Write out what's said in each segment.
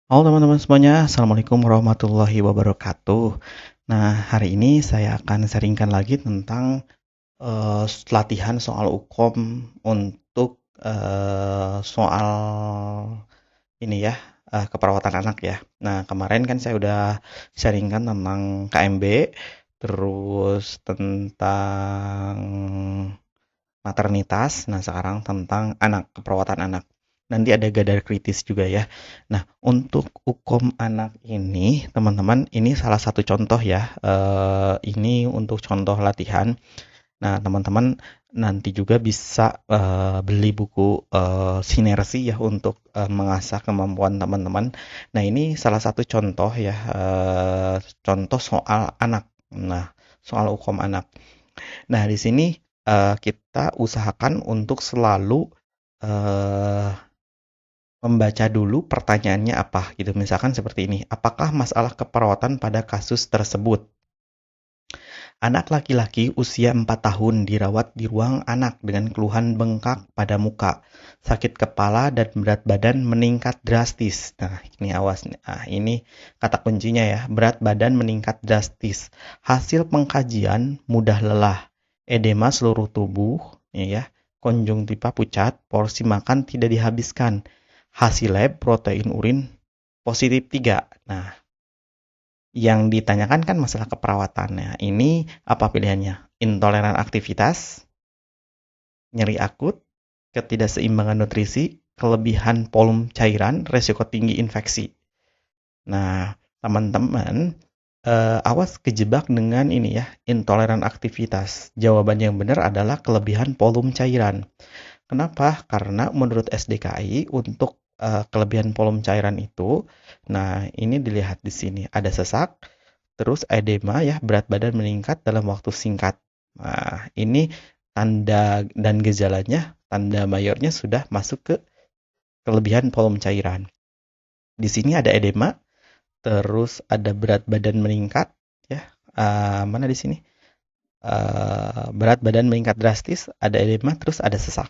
Halo teman-teman semuanya, Assalamualaikum warahmatullahi wabarakatuh. Nah, hari ini saya akan sharingkan lagi tentang latihan soal UKOM untuk soal ini ya, keperawatan anak ya. Nah, kemarin kan saya udah sharingkan tentang KMB, terus tentang maternitas, nah sekarang tentang anak, keperawatan anak. Nanti ada gadar kritis juga ya. Nah, untuk hukum anak ini, teman-teman, ini salah satu contoh ya. Ini untuk contoh latihan. Nah, teman-teman nanti juga bisa beli buku sinergi ya untuk mengasah kemampuan teman-teman. Nah, ini salah satu contoh ya, contoh soal anak. Nah, soal hukum anak. Nah, di sini kita usahakan untuk selalu eh, membaca dulu pertanyaannya apa gitu. Misalkan seperti ini, apakah masalah keperawatan pada kasus tersebut? Anak laki-laki usia 4 tahun dirawat di ruang anak dengan keluhan bengkak pada muka, sakit kepala dan berat badan meningkat drastis. Nah, ini awas nih. Ah, ini kata kuncinya ya, berat badan meningkat drastis. Hasil pengkajian mudah lelah, edema seluruh tubuh, ya, konjungtiva pucat, porsi makan tidak dihabiskan. Hasil lab protein urin positif 3. Nah, yang ditanyakan kan masalah keperawatannya. Ini apa pilihannya? Intoleran aktivitas, nyeri akut, ketidakseimbangan nutrisi, kelebihan volume cairan, resiko tinggi infeksi. Nah, teman-teman, awas kejebak dengan ini ya, intoleran aktivitas. Jawaban yang benar adalah kelebihan volume cairan. Kenapa? Karena menurut SDKI untuk kelebihan volume cairan itu, nah ini dilihat di sini ada sesak, terus edema ya, berat badan meningkat dalam waktu singkat. Nah, ini tanda dan gejalanya, tanda mayornya sudah masuk ke kelebihan volume cairan. Di sini ada edema, terus ada berat badan meningkat, ya. Mana di sini? Berat badan meningkat drastis, ada edema, terus ada sesak.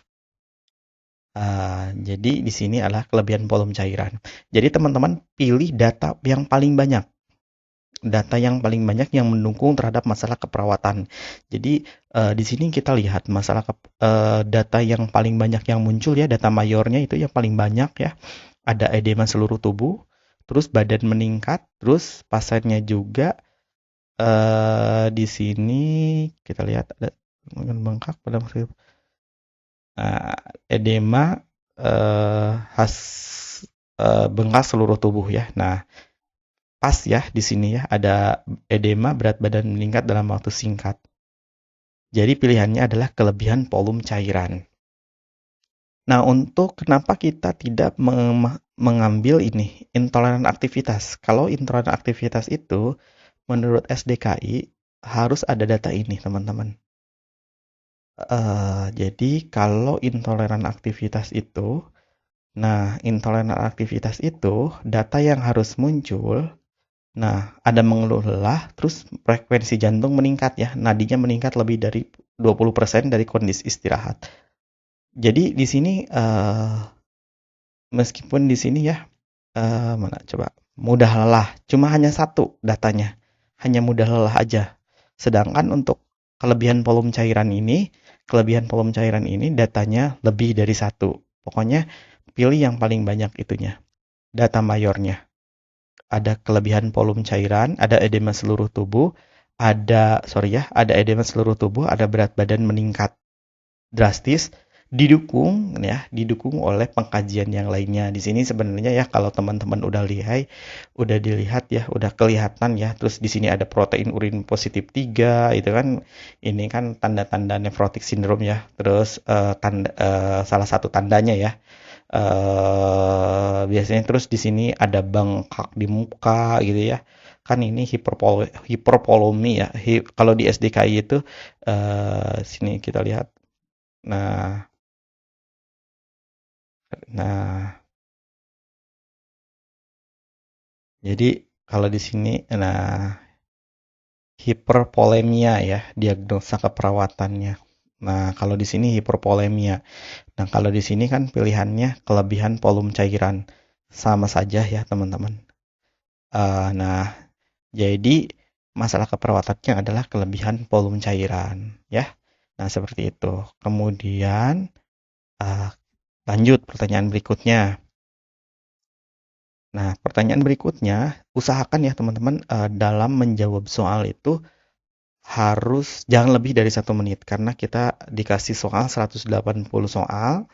Jadi di sini adalah kelebihan volume cairan. Jadi teman-teman pilih data yang paling banyak. Data yang paling banyak yang mendukung terhadap masalah keperawatan. Jadi di sini kita lihat masalah data yang paling banyak yang muncul ya, data mayornya itu yang paling banyak ya. Ada edema seluruh tubuh, terus badan meningkat, terus pasiennya juga di sini kita lihat ada bengkak pada edema khas bengkak seluruh tubuh ya. Nah, pas ya di sini ya ada edema berat badan meningkat dalam waktu singkat. Jadi pilihannya adalah kelebihan volume cairan. Nah, untuk kenapa kita tidak mengambil ini intoleran aktivitas? Kalau intoleran aktivitas itu menurut SDKI harus ada data ini, teman-teman. Jadi kalau intoleran aktivitas itu, nah intoleran aktivitas itu data yang harus muncul. Nah, ada mengeluh lelah, terus frekuensi jantung meningkat ya, nadinya meningkat lebih dari 20% dari kondisi istirahat. Jadi di sini meskipun di sini ya mana coba mudah lelah, cuma hanya satu datanya, hanya mudah lelah aja. Sedangkan untuk kelebihan volume cairan ini datanya lebih dari satu. Pokoknya pilih yang paling banyak itunya, data mayornya. Ada kelebihan volume cairan, ada edema seluruh tubuh, ada edema seluruh tubuh, ada berat badan meningkat drastis, didukung oleh pengkajian yang lainnya. Di sini sebenarnya ya kalau teman-teman udah dilihat ya, udah kelihatan ya. Terus di sini ada protein urin positif 3, itu kan ini kan tanda-tanda nefrotik sindrom ya. Terus salah satu tandanya ya. Biasanya terus di sini ada bengkak di muka gitu ya. Kan ini hiperpolemi ya. Kalau di SDKI itu sini kita lihat. Nah, nah, jadi kalau di sini, nah, hiperpolemia ya, diagnosa keperawatannya. Nah, kalau di sini hiperpolemia. Nah, kalau di sini kan pilihannya kelebihan volume cairan. sama saja ya teman-teman. Nah, jadi masalah keperawatannya adalah kelebihan volume cairan ya. Nah, seperti itu. Kemudian uh, lanjut pertanyaan berikutnya. Nah, pertanyaan berikutnya, usahakan ya teman-teman dalam menjawab soal itu harus jangan lebih dari 1 menit karena kita dikasih soal 180 soal,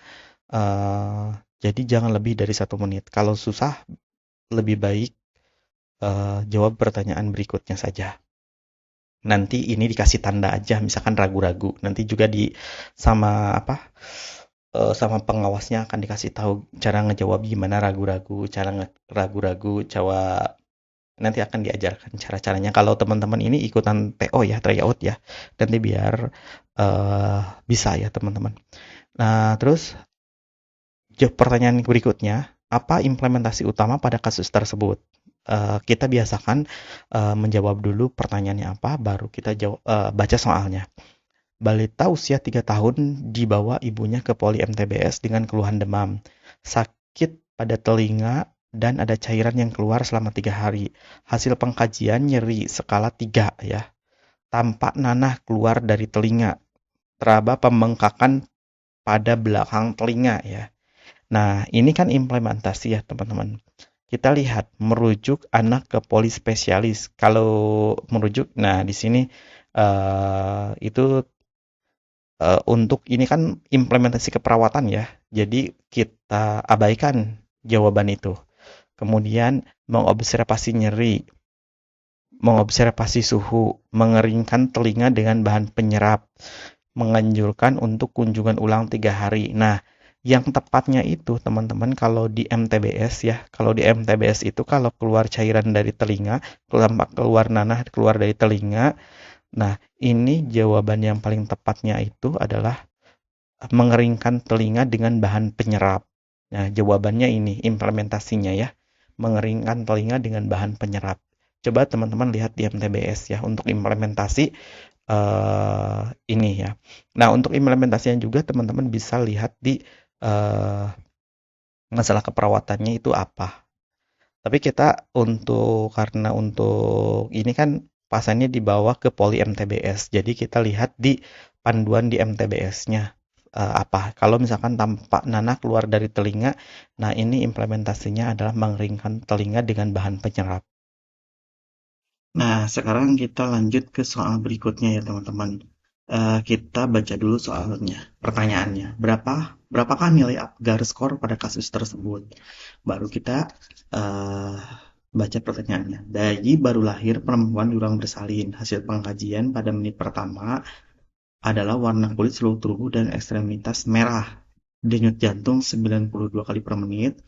eh, jadi jangan lebih dari 1 menit. Kalau susah, lebih baik jawab pertanyaan berikutnya saja. Nanti ini dikasih tanda aja, misalkan ragu-ragu. Nanti juga di sama apa? Sama pengawasnya akan dikasih tahu cara ngejawab gimana ragu-ragu, ragu-ragu, coba nanti akan diajarkan cara-caranya. Kalau teman-teman ini ikutan TO ya, tryout ya, nanti biar bisa ya teman-teman. Nah, terus pertanyaan berikutnya, apa implementasi utama pada kasus tersebut? Kita biasakan menjawab dulu pertanyaannya apa, baru kita baca soalnya. Balita usia 3 tahun dibawa ibunya ke poli MTBS dengan keluhan demam, sakit pada telinga, dan ada cairan yang keluar selama 3 hari. Hasil pengkajian nyeri skala 3 ya. Tampak nanah keluar dari telinga. Teraba pembengkakan pada belakang telinga ya. Nah, ini kan implementasi ya teman-teman. Kita lihat merujuk anak ke polispesialis. Kalau merujuk, nah di sini itu untuk ini kan implementasi keperawatan ya. Jadi kita abaikan jawaban itu. Kemudian mengobservasi nyeri, mengobservasi suhu, mengeringkan telinga dengan bahan penyerap, menganjurkan untuk kunjungan ulang 3 hari. Nah, yang tepatnya itu teman-teman kalau di MTBS ya, kalau di MTBS itu kalau keluar cairan dari telinga, keluar nanah keluar dari telinga. Nah, ini jawaban yang paling tepatnya itu adalah mengeringkan telinga dengan bahan penyerap. Nah, jawabannya ini implementasinya ya. Mengeringkan telinga dengan bahan penyerap. Coba teman-teman lihat di MTBS ya untuk implementasi ini ya. Nah, untuk implementasinya juga teman-teman bisa lihat di eh, masalah keperawatannya itu apa. Tapi kita karena untuk ini kan pasiennya dibawa ke poli MTBS. Jadi kita lihat di panduan di MTBS-nya apa. Kalau misalkan tampak nanah keluar dari telinga, nah ini implementasinya adalah mengeringkan telinga dengan bahan penyerap. Nah, sekarang kita lanjut ke soal berikutnya ya teman-teman. Kita baca dulu soalnya, pertanyaannya. Berapakah nilai Apgar skor pada kasus tersebut? Baru kita eh, baca pertanyaannya. Bayi baru lahir perempuan di ruang bersalin. Hasil pengkajian pada menit pertama adalah warna kulit seluruh tubuh dan ekstremitas merah. Denyut jantung 92 kali per menit.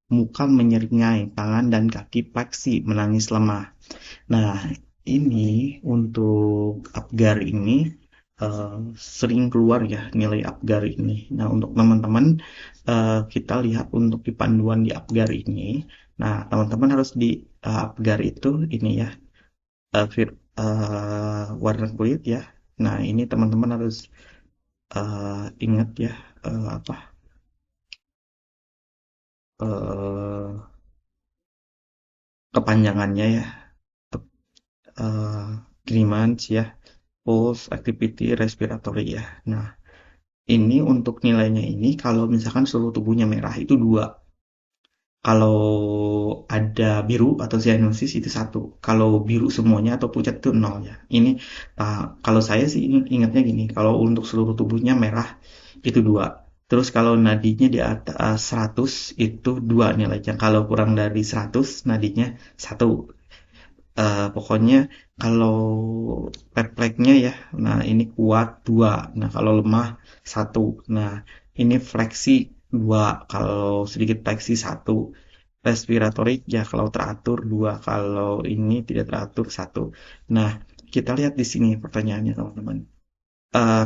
Muka menyeringai, tangan dan kaki pleksi, menangis lemah. Nah, ini untuk Apgar ini sering keluar ya nilai Apgar ini. Nah, untuk teman-teman kita lihat untuk di panduan di Apgar ini. Nah, teman-teman harus di Apgar itu ini ya warna kulit ya. Nah, ini teman-teman harus ingat ya apa eh, kepanjangannya ya. eh Grimmans ya, pulse, activity, respiratory ya. Nah, ini untuk nilainya ini kalau misalkan seluruh tubuhnya merah itu 2. Kalau ada biru atau cyanosis itu 1. Kalau biru semuanya atau pucat itu 0 ya. Ini kalau saya sih ingatnya gini, kalau untuk seluruh tubuhnya merah itu 2. Terus kalau nadinya di atas 100 itu 2 nilainya. Kalau kurang dari 100 nadinya 1. Pokoknya kalau refleksnya ya, nah ini kuat 2. Nah kalau lemah 1. Nah ini fleksi 2. Kalau sedikit fleksi 1. Respiratorik ya kalau teratur 2. Kalau ini tidak teratur 1. Nah kita lihat di sini pertanyaannya teman-teman.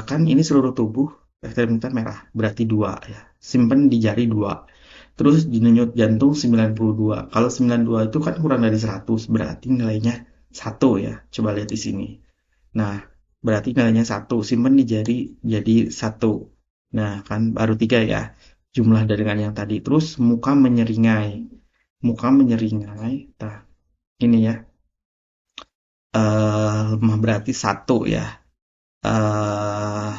Kan ini seluruh tubuh ekstremitas merah berarti 2 ya. Simpen di jari 2. Terus denyut jantung 92. Kalau 92 itu kan kurang dari 100, berarti nilainya 1 ya. Coba lihat di sini. Nah, berarti nilainya 1. Simpan di jari jadi 1. Nah, kan baru 3 ya. Jumlah dengan yang tadi. Terus muka menyeringai. muka menyeringai. Nah, ini ya, lemah berarti satu ya. eh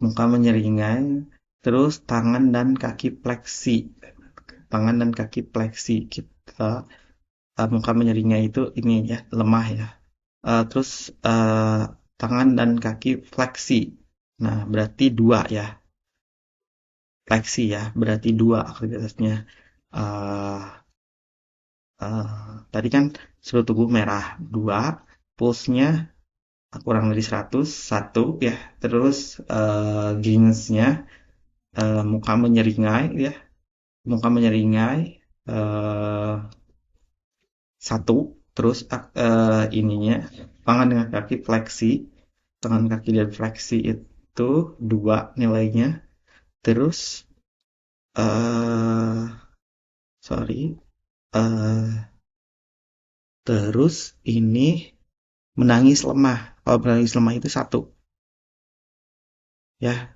Muka menyeringai, terus tangan dan kaki fleksi. Tangan dan kaki fleksi kita, muka menyeringai itu ini ya, lemah ya. Terus tangan dan kaki fleksi. Nah, berarti dua ya. Fleksi ya, berarti dua aktivitasnya. Eh Tadi kan seluruh tubuh merah, dua. Pulsnya kurang dari 100, satu ya. Terus gainsnya muka menyeringai ya. Muka menyeringai eh satu. Terus ininya tangan dengan kaki fleksi. Tangan kaki dan fleksi itu dua nilainya. Terus eh sorry, eh terus ini menangis lemah. Kalau menangis lemah itu satu ya.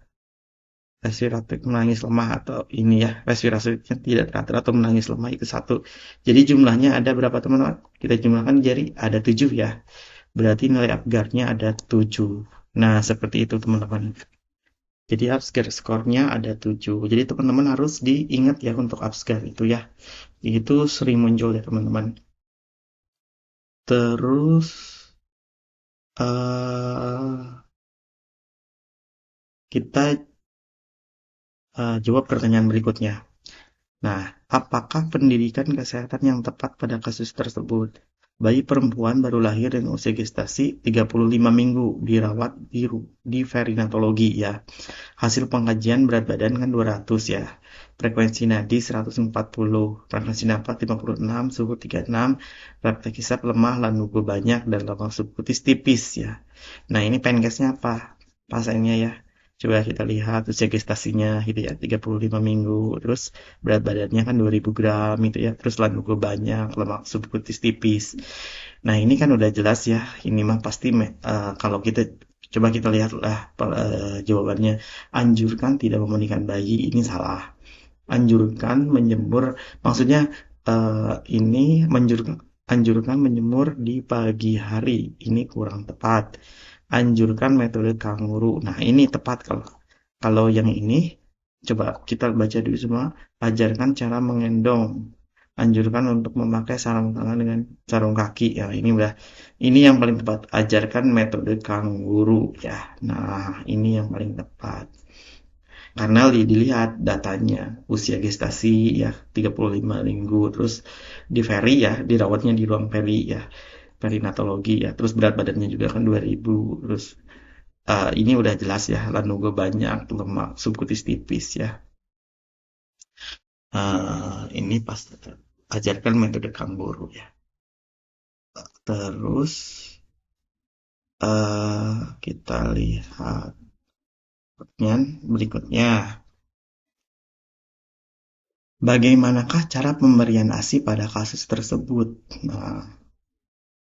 Respiratif menangis lemah atau ini ya, respirasinya tidak teratur atau menangis lemah itu satu. Jadi jumlahnya ada berapa teman-teman? Kita jumlahkan jadi ada 7 ya. Berarti nilai Apgar-nya ada 7. Nah, seperti itu teman-teman. Jadi Apgar skornya ada 7. Jadi teman-teman harus diingat ya untuk Apgar itu ya. Itu sering muncul ya teman-teman. Terus kita jawab pertanyaan berikutnya. Nah, apakah pendidikan kesehatan yang tepat pada kasus tersebut? Bayi perempuan baru lahir dengan usia gestasi 35 minggu dirawat di perinatologi ya. Hasil pengkajian berat badan kan 200 ya. Frekuensi nadi 140, frekuensi napas 56, suhu 36, refleks hisap lemah, lanugo banyak, dan lubang subkutis tipis ya. Nah, ini penkesnya apa? Pasiennya ya. Coba kita lihat usia gestasinya gitu ya, 35 minggu. Terus berat badannya kan 2000 gram itu ya. Terus lanugo banyak, lemak subkutis tipis. Nah, ini kan udah jelas ya. Ini mah pasti kalau kita coba kita lihatlah jawabannya. Anjurkan tidak memandikan bayi, ini salah. Anjurkan menjemur, maksudnya ini anjurkan menjemur di pagi hari, ini kurang tepat. Anjurkan metode kanguru, nah ini tepat. Kalau yang ini coba kita baca dulu semua. Ajarkan cara mengendong, anjurkan untuk memakai sarung tangan dengan sarung kaki ya. Ini yang paling tepat. Ajarkan metode kanguru ya. Nah, ini yang paling tepat. Karena dilihat datanya, usia gestasi ya 35 minggu, terus di peri ya, dirawatnya di ruang peri ya, perinatologi ya, terus berat badannya juga kan 2000, terus ini udah jelas ya, lanugo banyak, lemak subkutis tipis ya. Ini pas ajarkan metode Kangguru ya. Terus kita lihat pertanyaan berikutnya. Bagaimanakah cara pemberian ASI pada kasus tersebut? Nah,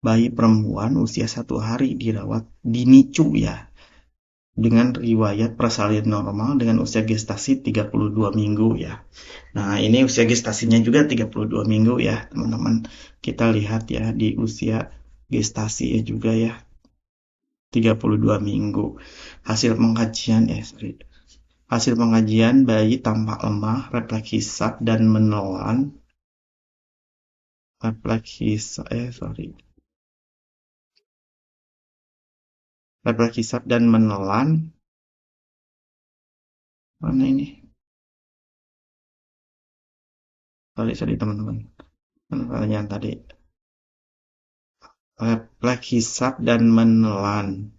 bayi perempuan usia 1 hari dirawat di NICU ya, dengan riwayat persalinan normal dengan usia gestasi 32 minggu ya. Nah, ini usia gestasinya juga 32 minggu ya, teman-teman. Kita lihat ya di usia gestasi ya juga ya, 32 minggu. Hasil pengkajian bayi tampak lemah, refleks hisap dan menelan. Refleks hisap dan menelan. Mana ini? Sorry teman-teman. Pertanyaan tadi. Refleks hisap dan menelan.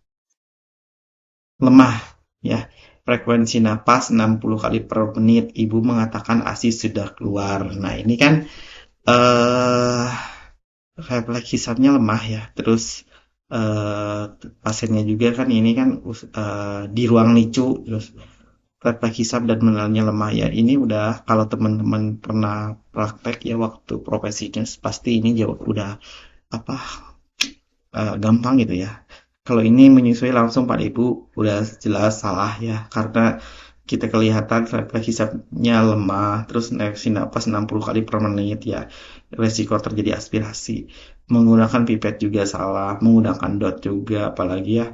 Lemah ya. Frekuensi napas 60 kali per menit. Ibu mengatakan ASI sudah keluar. Nah, ini kan refleks hisapnya lemah ya. Terus pasiennya juga kan ini kan di ruang NICU, terus refleks hisap dan menelannya lemah ya. Ini udah kalau teman-teman pernah praktek ya waktu profesinya pasti ini jawab udah apa gampang gitu ya. Kalau ini menyusui langsung pada ibu udah jelas salah ya, karena kita kelihatan refleks hisapnya lemah, terus naik napas 60 kali per menit ya, resiko terjadi aspirasi. Menggunakan pipet juga salah, menggunakan dot juga, apalagi ya.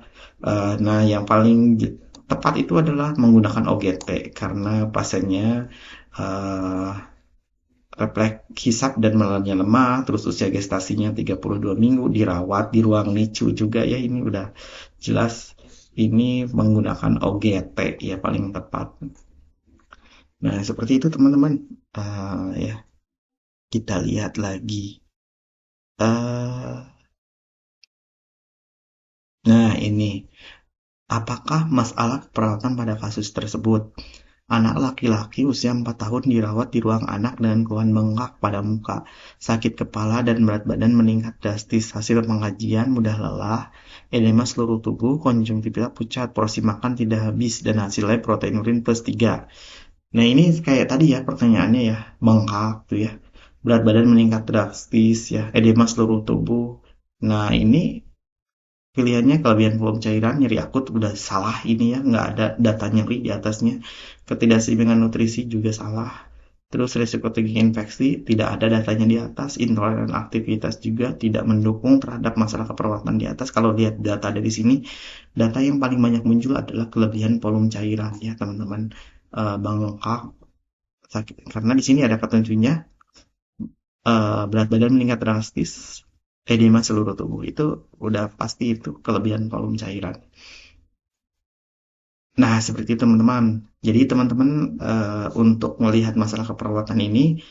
Nah, yang paling tepat itu adalah menggunakan OGT karena pasiennya eh, refleks hisap dan menelannya lemah, terus usia gestasinya 32 minggu, dirawat di ruang NICU juga ya, ini udah jelas ini menggunakan OGT ya paling tepat. Nah, seperti itu teman-teman. Ya, kita lihat lagi. Eh, nah, ini. Apakah masalah perawatan pada kasus tersebut? Anak laki-laki usia 4 tahun dirawat di ruang anak dengan keluhan bengkak pada muka, sakit kepala dan berat badan meningkat drastis. Hasil pengajian mudah lelah, edema seluruh tubuh, konjungtivitis pucat, porsi makan tidak habis, dan hasilnya protein urin plus 3. Nah, ini kayak tadi ya pertanyaannya ya, bengkak tuh ya. Berat badan meningkat drastis ya, edema seluruh tubuh. Nah, ini pilihannya kelebihan volume cairan, nyeri akut udah salah ini ya, nggak ada data nyeri di atasnya. Ketidakseimbangan nutrisi juga salah. Terus resiko tinggi infeksi tidak ada datanya di atas. Intoleran aktivitas juga tidak mendukung terhadap masalah keperawatan di atas. Kalau lihat data dari sini, data yang paling banyak muncul adalah kelebihan volume cairan ya teman-teman. Bengkak sakit karena di sini ada petunjuknya, berat badan meningkat drastis, edema seluruh tubuh itu udah pasti itu kelebihan volume cairan. Nah, seperti itu teman-teman. Jadi teman-teman untuk melihat masalah keperawatan ini,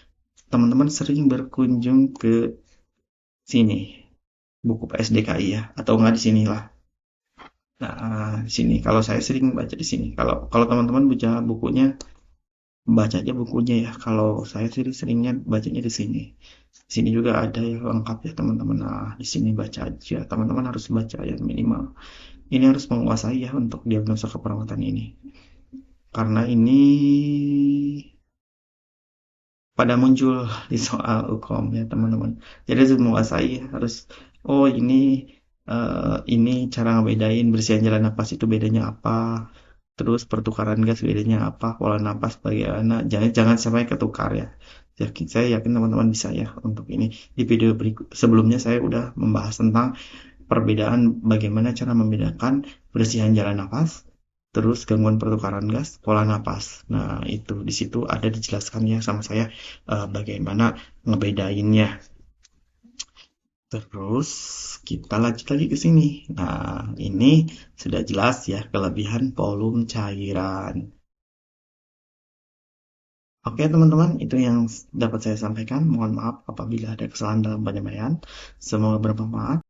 teman-teman sering berkunjung ke sini, buku PSDKI ya, atau enggak di sinilah. Nah, di sini kalau saya sering baca di sini. Kalau kalau teman-teman baca bukunya, baca aja bukunya ya. Kalau saya sih seringnya bacanya di sini. Di sini juga ada yang lengkap ya teman-teman. Nah, di sini baca aja. Teman-teman harus baca ya minimal. Ini harus menguasai ya untuk diagnosa keperawatan ini. Karena ini pada muncul di soal UKOM ya teman-teman. Jadi harus menguasai ya. Harus oh ini cara ngebedain bersihan jalan napas itu bedanya apa, terus pertukaran gas bedanya apa, pola napas bagaimana, jangan jangan sampai ketukar ya. Saya yakin teman-teman bisa ya untuk ini. Di video berikut sebelumnya saya udah membahas tentang perbedaan bagaimana cara membedakan bersihan jalan napas, terus gangguan pertukaran gas, pola napas. Nah, itu di situ ada dijelaskan ya sama saya bagaimana ngebedainnya. Terus kita lanjut lagi ke sini. Nah, ini sudah jelas ya kelebihan volume cairan. Oke teman-teman, itu yang dapat saya sampaikan. Mohon maaf apabila ada kesalahan dalam penyampaian. Semoga bermanfaat.